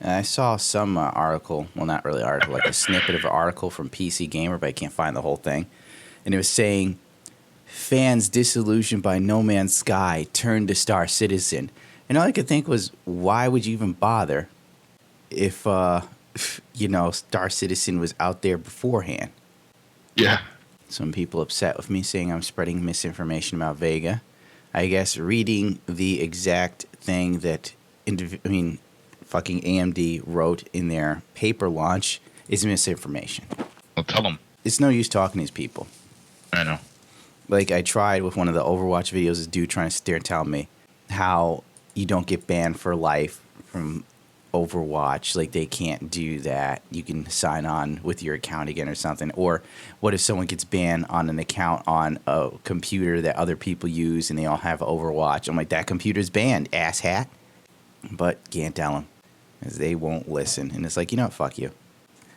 I saw some article, well, not really article, like a snippet of an article from PC Gamer, but I can't find the whole thing. And it was saying, fans disillusioned by No Man's Sky turned to Star Citizen. And all I could think was, why would you even bother if, Star Citizen was out there beforehand? Yeah. Some people upset with me saying I'm spreading misinformation about Vega. I guess reading the exact thing that, fucking AMD wrote in their paper launch is misinformation. Well, tell them. It's no use talking to these people. I know. Like, I tried with one of the Overwatch videos, this dude trying to stare and tell me how you don't get banned for life from Overwatch. Like, they can't do that. You can sign on with your account again or something. Or what if someone gets banned on an account on a computer that other people use and they all have Overwatch? I'm like, that computer's banned, asshat. But can't tell them. Because they won't listen. And it's like, fuck you.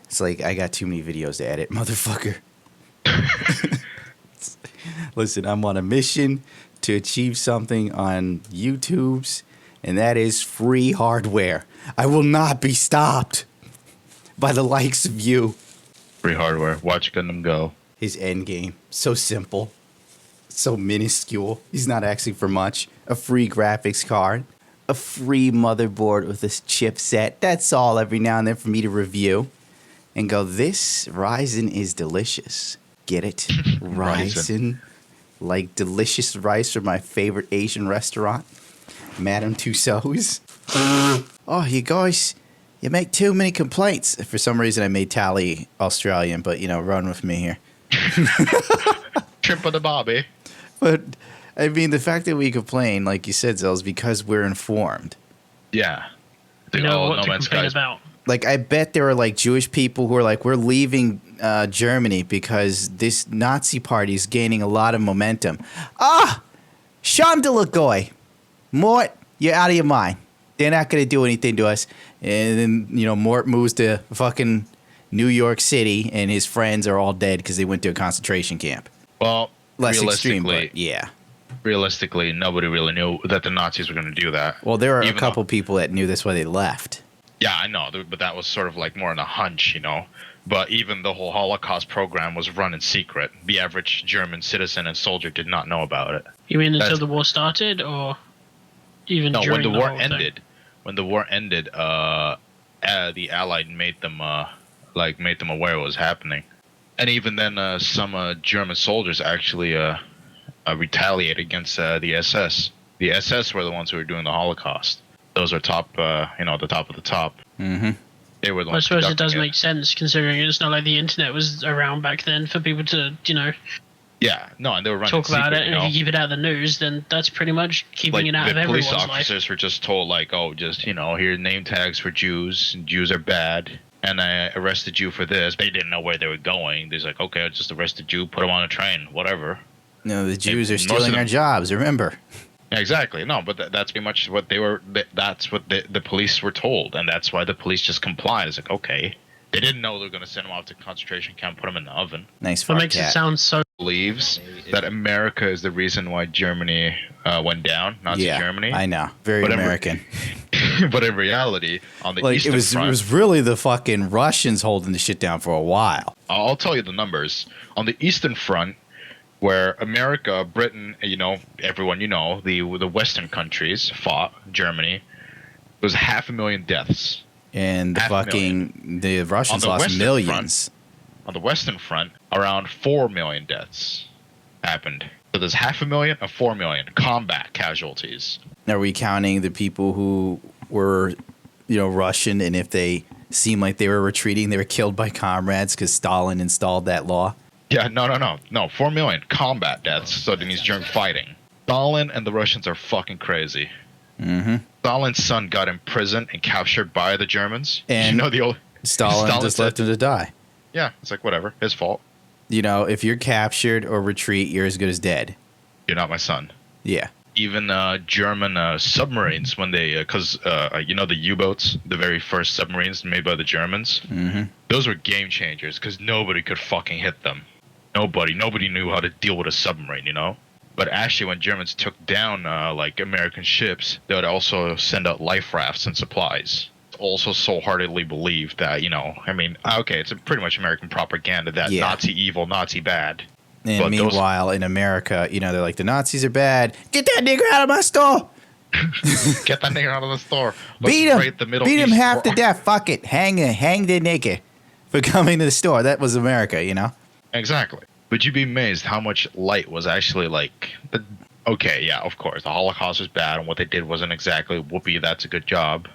It's like, I got too many videos to edit, motherfucker. Listen, I'm on a mission to achieve something on YouTube's, and that is free hardware. I will not be stopped by the likes of you. Free hardware. Watch Gundam go. His end game, so simple, so minuscule. He's not asking for much. A free graphics card, a free motherboard with this chipset. That's all every now and then for me to review and go, this Ryzen is delicious. Get it? Ryzen. Like delicious rice from my favorite Asian restaurant, Madame Tussauds. Oh, you guys, you make too many complaints. For some reason, I made Tally Australian, but, run with me here. Trip of the Bobby. But, the fact that we complain, like you said, Zell, is because we're informed. Yeah. You know what to complain about. Like, I bet there are, like, Jewish people who are like, we're leaving Germany because this Nazi party is gaining a lot of momentum. Shandalagoy. Mort, you're out of your mind. They're not going to do anything to us. And then, Mort moves to fucking New York City, and his friends are all dead because they went to a concentration camp. Well, less extreme, but yeah. Realistically, nobody really knew that the Nazis were going to do that. Well, there are a couple people that knew that's why they left. Yeah, I know, but that was sort of like more on a hunch, But even the whole Holocaust program was run in secret. The average German citizen and soldier did not know about it. You mean until the war started, or even during when the war whole ended? Thing? When the war ended, the Allied made them aware what was happening, and even then, some German soldiers actually retaliated against the SS. The SS were the ones who were doing the Holocaust. Those are top, the top of the top. Mm-hmm. They were the I ones suppose it does make sense, considering it's not like the internet was around back then for people to, Yeah, no, and they were running talk about secret, it. And if you keep it out of the news, then that's pretty much keeping it out of everyone's life. The police officers were just told, here's name tags for Jews, and Jews are bad, and I arrested you for this. They didn't know where they were going. They're like, okay, I just arrested you, put them on a train, whatever. No, the Jews are stealing our jobs, remember? Yeah, exactly. No, but that's pretty much what they were. That's what the police were told, and that's why the police just complied. It's like, okay, they didn't know they were going to send them off to concentration camp, put them in the oven. Nice. What makes it sound so? Believes that America is the reason why Germany went down, Nazi Germany. I know, very American. But in reality, on the Eastern front, it was really the fucking Russians holding the shit down for a while. I'll tell you the numbers. On the Eastern front, where America, Britain, everyone, the Western countries fought Germany, it was 500,000 deaths. And the Russians lost millions. On the Western front, around 4 million deaths happened. So there's 500,000 and 4 million combat casualties. Are we counting the people who were, Russian, and if they seemed like they were retreating, they were killed by comrades because Stalin installed that law? Yeah, no. 4 million combat deaths. So that means during fighting. Stalin and the Russians are fucking crazy. Mm-hmm. Stalin's son got imprisoned and captured by the Germans. And Stalin just left him to die. Yeah, it's like, whatever, his fault. If you're captured or retreat, you're as good as dead. You're not my son. Yeah. Even German submarines, when they, the U-boats, the very first submarines made by the Germans, those were game changers because nobody could fucking hit them. Nobody knew how to deal with a submarine, But actually, when Germans took down American ships, they would also send out life rafts and supplies. also so heartedly believe that, I mean, okay, it's a pretty much American propaganda that Yeah. Nazi evil, Nazi bad. And But meanwhile, in America, they're like, the Nazis are bad. Get that nigger out of my store. Get that nigger out of the store. Beat him. Raid the Middle Beat him East half for- to death. Fuck it. Hang the nigger for coming to the store. That was America, Exactly. But you'd be amazed how much light was actually okay, yeah, of course, the Holocaust was bad, and what they did wasn't exactly whoopee. That's a good job.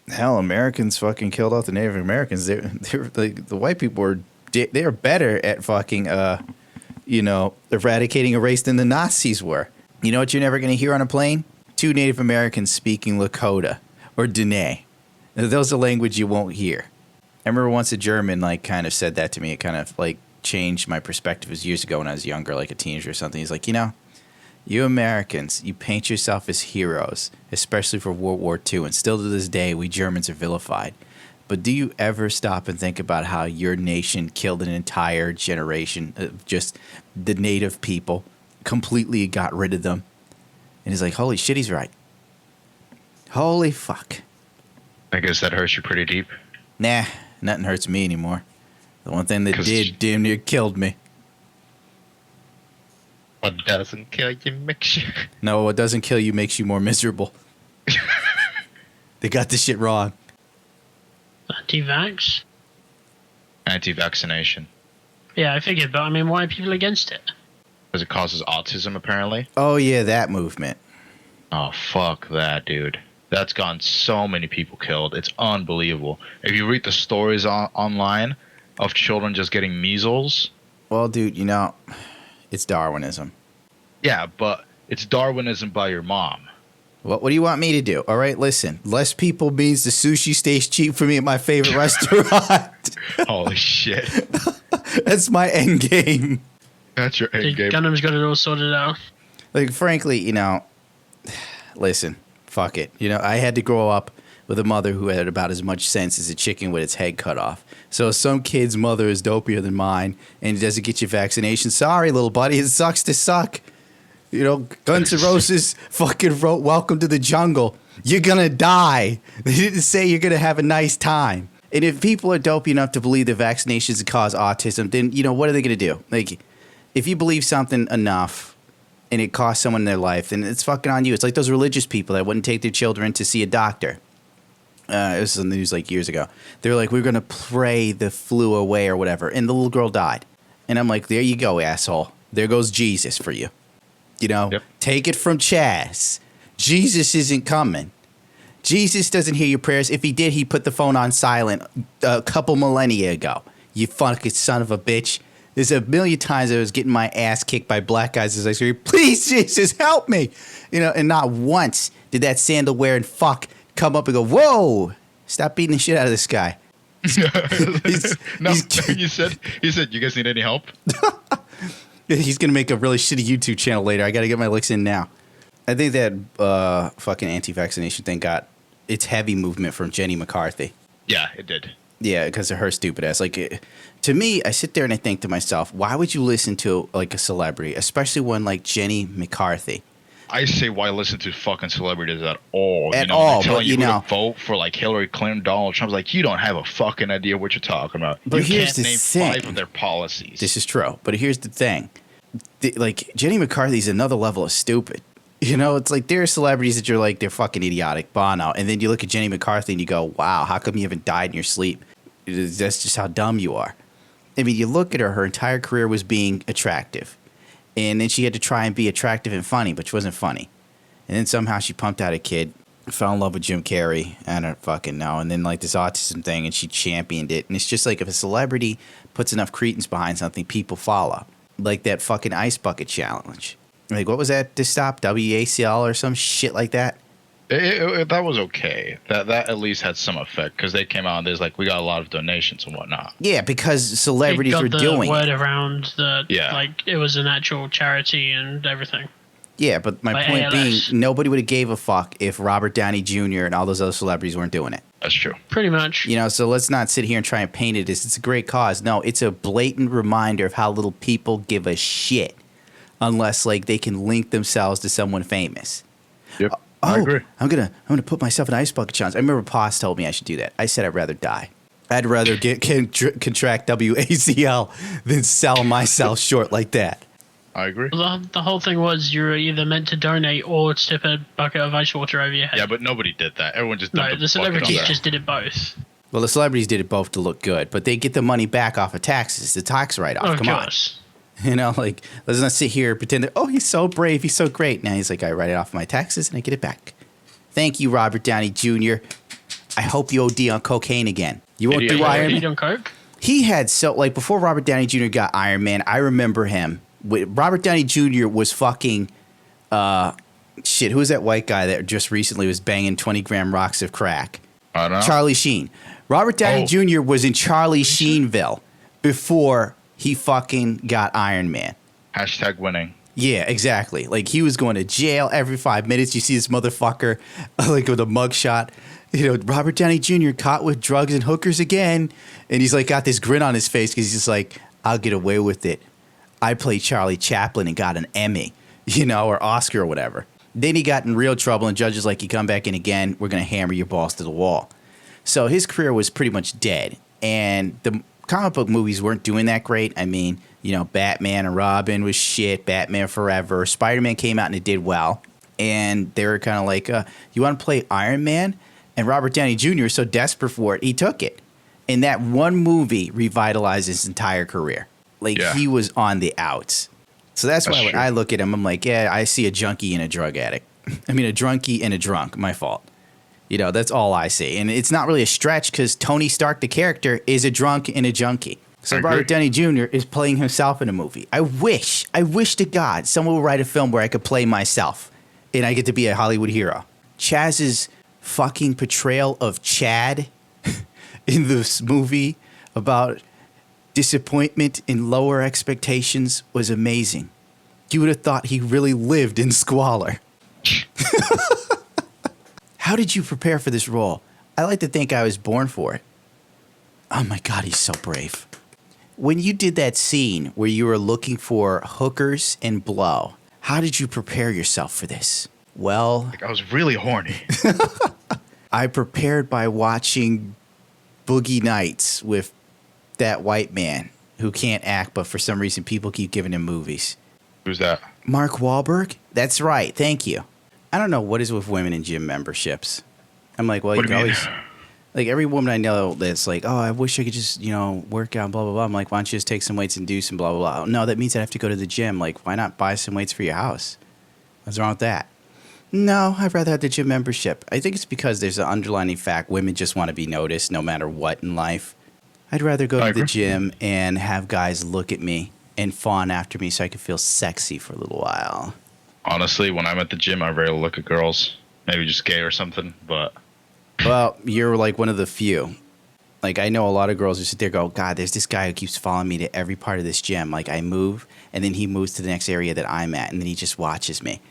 Hell, Americans fucking killed off the Native Americans. They're like, the white people were better at fucking eradicating a race than the Nazis were. You know what you're never gonna hear on a plane? 2 Native Americans speaking Lakota or Dene. Those are language you won't hear. I remember once a German kind of said that to me. It kind of changed my perspective. It was years ago when I was younger, like a teenager or something. He's like, you Americans, you paint yourself as heroes, especially for World War II, and still to this day, we Germans are vilified. But do you ever stop and think about how your nation killed an entire generation of just the native people, completely got rid of them? And he's like, holy shit, he's right. Holy fuck. I guess that hurts you pretty deep. Nah, nothing hurts me anymore. The one thing that did damn near killed me. What doesn't kill you makes you... No, what doesn't kill you makes you more miserable. They got this shit wrong. Anti-vax? Anti-vaccination. Yeah, I figured, but I mean, why are people against it? Because it causes autism, apparently. Oh, yeah, that movement. Oh, fuck that, dude. That's gotten so many people killed. It's unbelievable. If you read the stories online of children just getting measles... Well, dude, it's Darwinism. Yeah, but it's Darwinism by your mom. What do you want me to do? All right, listen. Less people means the sushi stays cheap for me at my favorite restaurant. Holy shit. That's my end game. That's your end game. Gundam's got it all sorted out. Frankly, listen, fuck it. I had to grow up with a mother who had about as much sense as a chicken with its head cut off. So if some kid's mother is dopier than mine and doesn't get your vaccination, sorry, little buddy, it sucks to suck. Guns N' Roses fucking wrote Welcome to the Jungle. You're going to die. They didn't say you're going to have a nice time. And if people are dopey enough to believe that vaccinations cause autism, then, what are they going to do? If you believe something enough and it costs someone their life, then it's fucking on you. It's like those religious people that wouldn't take their children to see a doctor. It was in the news years ago. They were like, we're going to pray the flu away or whatever. And the little girl died. And I'm like, there you go, asshole. There goes Jesus for you. Yep. Take it from Chaz. Jesus isn't coming. Jesus doesn't hear your prayers. If he did, he put the phone on silent a couple millennia ago. You fucking son of a bitch. There's a million times I was getting my ass kicked by black guys as I screamed, please, Jesus, help me. And not once did that sandal wearing fuck come up and go, whoa, stop beating the shit out of this guy. He said, you guys need any help? He's going to make a really shitty YouTube channel later. I got to get my licks in now. I think that fucking anti-vaccination thing got its heavy movement from Jenny McCarthy. Yeah, it did. Yeah, because of her stupid ass. To me, I sit there and I think to myself, why would you listen to a celebrity, especially one like Jenny McCarthy? I say why listen to fucking celebrities at all. At all, telling but you to vote for Hillary Clinton, Donald Trump's you don't have a fucking idea what you're talking about. But you here's can't the name thing. 5 of their policies. This is true, but here's the thing. Jenny McCarthy's another level of stupid. It's there are celebrities that you're they're fucking idiotic, Bono, and then you look at Jenny McCarthy and you go, wow, how come you haven't died in your sleep? That's just how dumb you are. I mean, you look at her entire career was being attractive. And then she had to try and be attractive and funny, but she wasn't funny. And then somehow she pumped out a kid, fell in love with Jim Carrey. I don't fucking know. And then this autism thing, and she championed it. And it's just if a celebrity puts enough credence behind something, people follow. Like that fucking ice bucket challenge. What was that to stop? WACL or some shit like that? That was okay. That at least had some effect because they came out and there's we got a lot of donations and whatnot. Yeah, because celebrities were doing it. Got the word around that Yeah. It was an actual charity and everything. Yeah, but my point being, nobody would have gave a fuck if Robert Downey Jr. and all those other celebrities weren't doing it. That's true. Pretty much. So let's not sit here and try and paint it as it's a great cause. No, it's a blatant reminder of how little people give a shit unless they can link themselves to someone famous. Yep. Oh, agree. I'm gonna put myself in ice bucket challenge. I remember Poss told me I should do that. I said I'd rather die. I'd rather contract WACL than sell myself short like that. I agree. The whole thing was you were either meant to donate or tip a bucket of ice water over your head. Yeah, but nobody did that. Everyone just dumped No, a the bucket celebrities on there. just did it both. Well, the celebrities did it both to look good, but they get the money back off of taxes, the tax write-off. Of Come course. on. You know, like, let's not sit here and pretend that, oh, he's so brave, he's so great. Now he's like, I write it off my taxes and I get it back. Thank you, Robert Downey Jr. I hope you OD on cocaine again. You won't do Iron You Man? on coke? He had before Robert Downey Jr. got Iron Man, I remember him. Robert Downey Jr. was fucking, who was that white guy that just recently was banging 20-gram rocks of crack? I don't know. Charlie Sheen. Robert Downey Oh. Jr. was in Charlie Sheenville before he fucking got Iron Man. Hashtag winning. Yeah, exactly. Like, he was going to jail every 5 minutes. You see this motherfucker, like, with a mugshot. You know, Robert Downey Jr. caught with drugs and hookers again. And he's, like, got this grin on his face because he's just like, I'll get away with it. I played Charlie Chaplin and got an Emmy, you know, or Oscar or whatever. Then he got in real trouble, and judges like, you come back in again, we're going to hammer your balls to the wall. So his career was pretty much dead. And the comic book movies weren't doing that great. I mean, you know, Batman and Robin was shit, Batman Forever. Spider-Man came out and it did well. And they were kind of like, you want to play Iron Man? And Robert Downey Jr. was so desperate for it, he took it. And that one movie revitalized his entire career. Like, Yeah. he was on the outs. So that's why when true. I look at him, I'm like, yeah, I see a junkie and a drug addict. I mean, a drunkie and a drunk. My fault. You know, that's all I see. And it's not really a stretch because Tony Stark, the character, is a drunk and a junkie. So I agree. Robert Downey Jr. is playing himself in a movie. I wish to God someone would write a film where I could play myself and I get to be a Hollywood hero. Chaz's fucking portrayal of Chad in this movie about disappointment and lower expectations was amazing. You would have thought he really lived in squalor. How did you prepare for this role? I like to think I was born for it. Oh my God, he's so brave. When you did that scene where you were looking for hookers and blow, how did you prepare yourself for this? Well, Like, I was really horny. I prepared by watching Boogie Nights with that white man who can't act, but for some reason people keep giving him movies. Who's that? Mark Wahlberg? That's right. Thank you. I don't know what is with women in gym memberships. I'm like, well, What you do can you mean? always, like, every woman I know that's like, oh, I wish I could just, you know, work out, blah, blah, blah. I'm like, why don't you just take some weights and do some blah, blah, blah. No, that means I have to go to the gym. Like, why not buy some weights for your house? What's wrong with that? No, I'd rather have the gym membership. I think it's because there's an underlying fact women just want to be noticed no matter what in life. I'd rather go I to the agree. gym and have guys look at me and fawn after me so I can feel sexy for a little while. Honestly, when I'm at the gym, I rarely look at girls. Maybe just gay or something, but Well, you're like one of the few. Like, I know a lot of girls who sit there and go, God, there's this guy who keeps following me to every part of this gym. Like, I move, and then he moves to the next area that I'm at, and then he just watches me.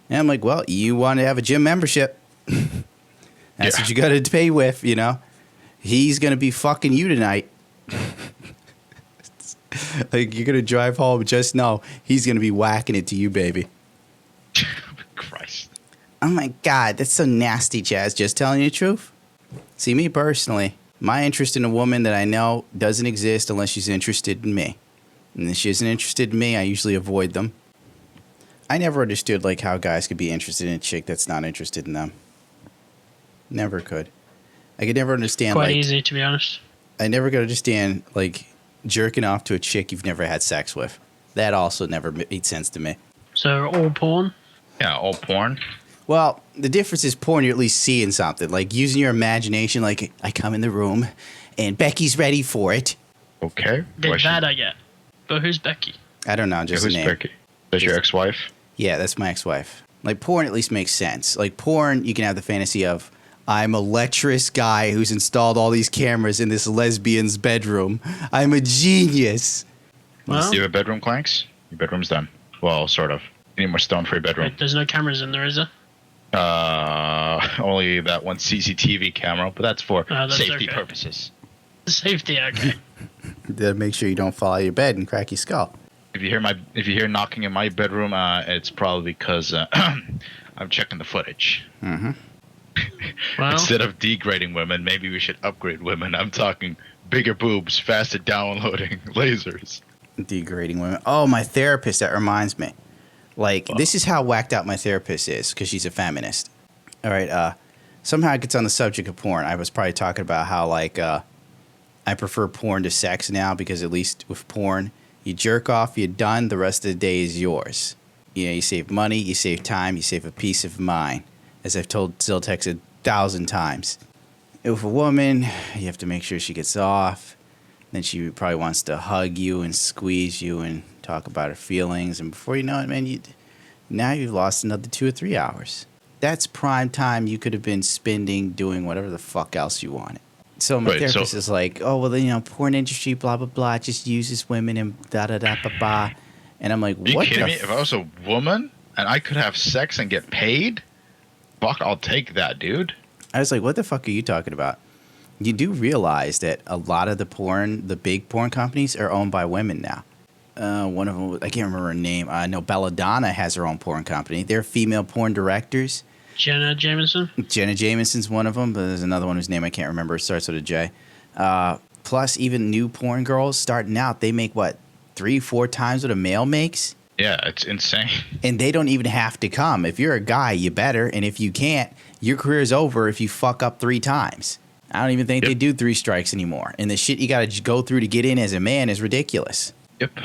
And I'm like, well, you want to have a gym membership. That's Yeah. what you got to pay with, you know? He's going to be fucking you tonight. Like, you're going to drive home, just know he's going to be whacking it to you, baby. Christ. Oh my God, that's so nasty, Chaz. Just telling you the truth. See, me personally, my interest in a woman that I know doesn't exist unless she's interested in me. And if she isn't interested in me, I usually avoid them. I never understood like how guys could be interested in a chick that's not interested in them. Never could. I could never understand Quite like easy, to be honest. I never could understand like jerking off to a chick you've never had sex with. That also never made sense to me. So all porn. Yeah, all porn. Well, the difference is porn, you're at least seeing something. Like, using your imagination, like, I come in the room, and Becky's ready for it. Okay. That I get. But who's Becky? I don't know, Yeah, just a who's name. Becky? That's your ex-wife? Yeah, that's my ex-wife. Like, porn at least makes sense. Like, porn, you can have the fantasy of, I'm a lecherous guy who's installed all these cameras in this lesbian's bedroom. I'm a genius. Well, Do you have a bedroom, Clanks? Your bedroom's done. Well, sort of. You need more stone for your bedroom. wait, there's no cameras in there, is there? Only that one CCTV camera, but that's for That's safety okay. purposes. Safety, okay. To make sure you don't fall out of your bed and crack your skull. If you hear knocking in my bedroom, it's probably because I'm checking the footage. Mm-hmm. Well, Instead of degrading women, maybe we should upgrade women. I'm talking bigger boobs, faster downloading, lasers. Degrading women. Oh, my therapist. That reminds me. Like, this is how whacked out my therapist is because she's a feminist. All right. Somehow it gets on the subject of porn. I was probably talking about how, like, I prefer porn to sex now because at least with porn, you jerk off, you're done, the rest of the day is yours. You know, you save money, you save time, you save a peace of mind. As I've told Xiltix 1,000 times. With a woman, you have to make sure she gets off. Then she probably wants to hug you and squeeze you and talk about her feelings. And before you know it, man, now you've lost another 2 or 3 hours. That's prime time you could have been spending doing whatever the fuck else you wanted. So my therapist is like, oh, well, you know, porn industry, blah, blah, blah, just uses women and da-da-da-ba-ba. And I'm like, Are you what kidding the me? If I was a woman and I could have sex and get paid, fuck, I'll take that, dude. I was like, what the fuck are you talking about? You do realize that a lot of the big porn companies are owned by women now. One of them, I can't remember her name. No, Belladonna has her own porn company. They're female porn directors. Jenna Jameson. Jenna Jameson's one of them, but there's another one whose name I can't remember. It starts with a J. Plus, even new porn girls starting out, they make, 3-4 times what a male makes? Yeah, it's insane. And they don't even have to come. If you're a guy, you better. And if you can't, your career's over if you fuck up 3 times. I don't even think they do 3 strikes anymore. And the shit you got to go through to get in as a man is ridiculous. Yep.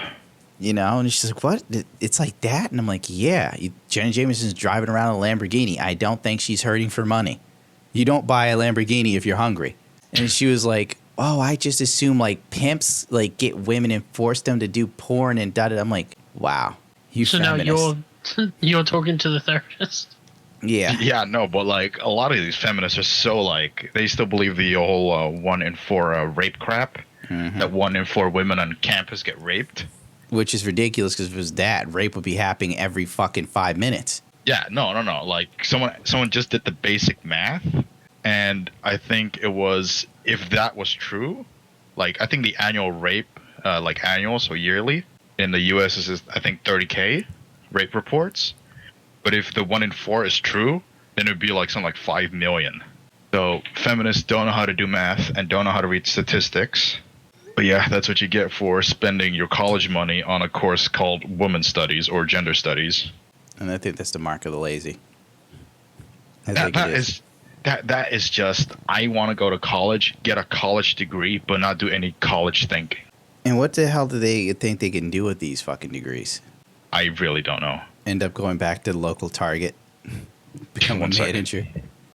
You know, and she's like, what? It's like that? And I'm like, yeah. Jenna Jameson's driving around a Lamborghini. I don't think she's hurting for money. You don't buy a Lamborghini if you're hungry. And she was like, oh, I just assume, like, pimps, like, get women and force them to do porn and da-da. I'm like, wow. You So feminist. now you're talking to the therapist? Yeah. Yeah, no, but, like, a lot of these feminists are so, like, they still believe the whole 1 in 4 rape crap. Mm-hmm. That 1 in 4 women on campus get raped. Which is ridiculous because if it was that, rape would be happening every fucking 5 minutes. Yeah, no. Like, someone just did the basic math, and I think it was, if that was true, like, I think the annual rape, annual, so yearly, in the U.S. is, I think, 30K rape reports. But if the 1 in 4 is true, then it would be like something like 5 million. So feminists don't know how to do math and don't know how to read statistics. But yeah, that's what you get for spending your college money on a course called Women's Studies or Gender Studies. And I think that's the mark of the lazy. That is just, I want to go to college, get a college degree, but not do any college thinking. And what the hell do they think they can do with these fucking degrees? I really don't know. End up going back to the local Target, become a manager.